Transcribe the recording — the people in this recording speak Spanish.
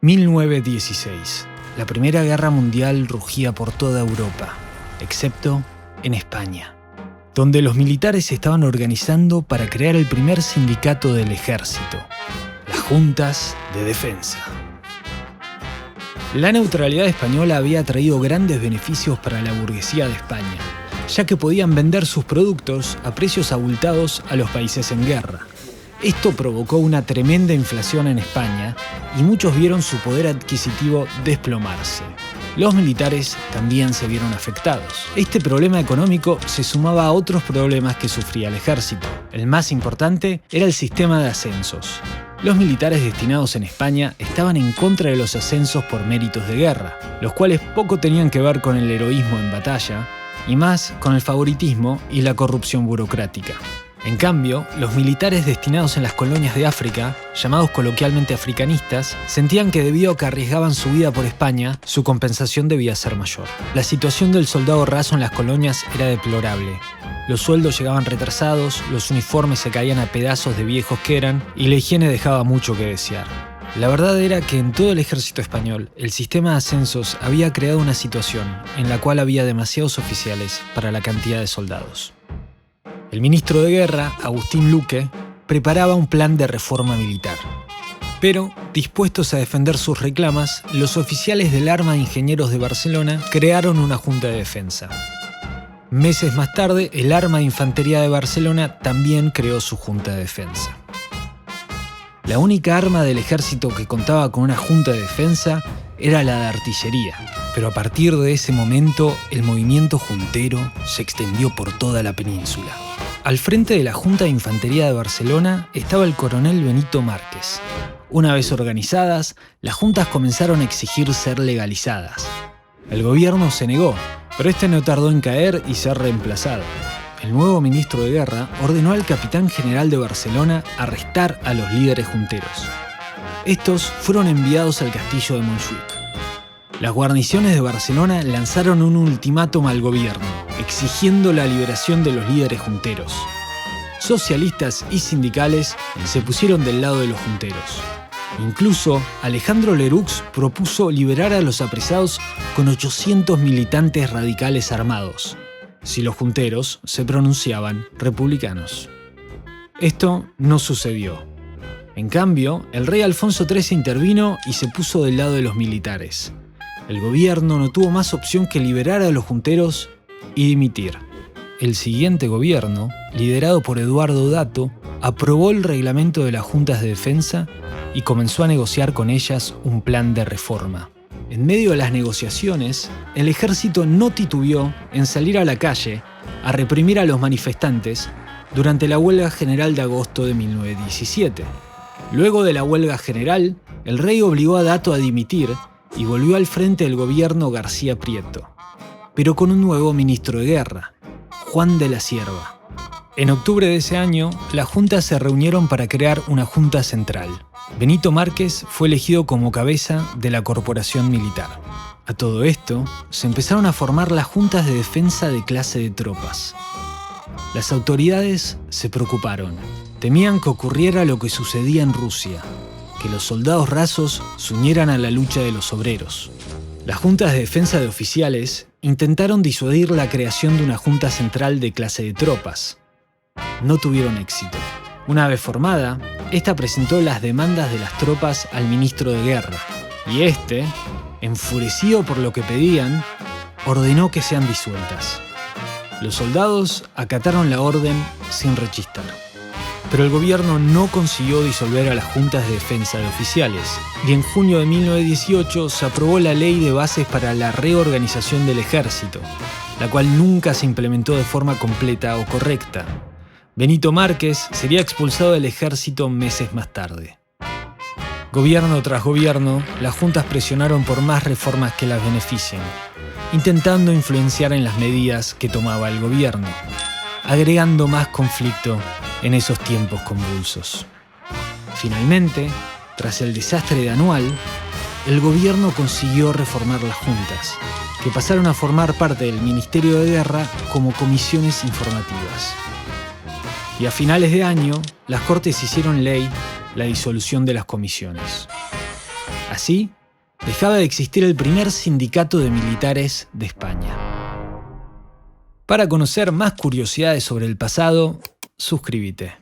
1916. La Primera Guerra Mundial rugía por toda Europa, excepto en España, donde los militares se estaban organizando para crear el primer sindicato del ejército, las Juntas de Defensa. La neutralidad española había traído grandes beneficios para la burguesía de España, ya que podían vender sus productos a precios abultados a los países en guerra. Esto provocó una tremenda inflación en España y muchos vieron su poder adquisitivo desplomarse. Los militares también se vieron afectados. Este problema económico se sumaba a otros problemas que sufría el ejército. El más importante era el sistema de ascensos. Los militares destinados en España estaban en contra de los ascensos por méritos de guerra, los cuales poco tenían que ver con el heroísmo en batalla y más con el favoritismo y la corrupción burocrática. En cambio, los militares destinados en las colonias de África, llamados coloquialmente africanistas, sentían que debido a que arriesgaban su vida por España, su compensación debía ser mayor. La situación del soldado raso en las colonias era deplorable. Los sueldos llegaban retrasados, los uniformes se caían a pedazos de viejos que eran, y la higiene dejaba mucho que desear. La verdad era que en todo el ejército español, el sistema de ascensos había creado una situación en la cual había demasiados oficiales para la cantidad de soldados. El ministro de Guerra, Agustín Luque, preparaba un plan de reforma militar. Pero, dispuestos a defender sus reclamas, los oficiales del Arma de Ingenieros de Barcelona crearon una junta de defensa. Meses más tarde, el Arma de Infantería de Barcelona también creó su junta de defensa. La única arma del ejército que contaba con una junta de defensa era la de artillería. Pero a partir de ese momento, el movimiento juntero se extendió por toda la península. Al frente de la Junta de Infantería de Barcelona estaba el coronel Benito Márquez. Una vez organizadas, las juntas comenzaron a exigir ser legalizadas. El gobierno se negó, pero este no tardó en caer y ser reemplazado. El nuevo ministro de Guerra ordenó al capitán general de Barcelona arrestar a los líderes junteros. Estos fueron enviados al castillo de Montjuïc. Las guarniciones de Barcelona lanzaron un ultimátum al gobierno, exigiendo la liberación de los líderes junteros. Socialistas y sindicales se pusieron del lado de los junteros. Incluso Alejandro Lerroux propuso liberar a los apresados con 800 militantes radicales armados, si los junteros se pronunciaban republicanos. Esto no sucedió. En cambio, el rey Alfonso XIII intervino y se puso del lado de los militares. El gobierno no tuvo más opción que liberar a los junteros y dimitir. El siguiente gobierno, liderado por Eduardo Dato, aprobó el reglamento de las juntas de defensa y comenzó a negociar con ellas un plan de reforma. En medio de las negociaciones, el ejército no titubeó en salir a la calle a reprimir a los manifestantes durante la huelga general de agosto de 1917. Luego de la huelga general, el rey obligó a Dato a dimitir y volvió al frente del gobierno García Prieto, pero con un nuevo ministro de guerra, Juan de la Cierva. En octubre de ese año, las juntas se reunieron para crear una junta central. Benito Márquez fue elegido como cabeza de la corporación militar. A todo esto, se empezaron a formar las juntas de defensa de clase de tropas. Las autoridades se preocuparon. Temían que ocurriera lo que sucedía en Rusia, que los soldados rasos se unieran a la lucha de los obreros. Las juntas de defensa de oficiales intentaron disuadir la creación de una junta central de clase de tropas. No tuvieron éxito. Una vez formada, esta presentó las demandas de las tropas al ministro de Guerra, y este, enfurecido por lo que pedían, ordenó que sean disueltas. Los soldados acataron la orden sin rechistar. Pero el gobierno no consiguió disolver a las juntas de defensa de oficiales, y en junio de 1918 se aprobó la Ley de Bases para la Reorganización del Ejército, la cual nunca se implementó de forma completa o correcta. Benito Márquez sería expulsado del ejército meses más tarde. Gobierno tras gobierno, las juntas presionaron por más reformas que las beneficien, intentando influenciar en las medidas que tomaba el gobierno, agregando más conflicto en esos tiempos convulsos. Finalmente, tras el desastre de Anual, el gobierno consiguió reformar las juntas, que pasaron a formar parte del Ministerio de Guerra como comisiones informativas. Y a finales de año, las Cortes hicieron ley la disolución de las comisiones. Así, dejaba de existir el primer sindicato de militares de España. Para conocer más curiosidades sobre el pasado, suscríbete.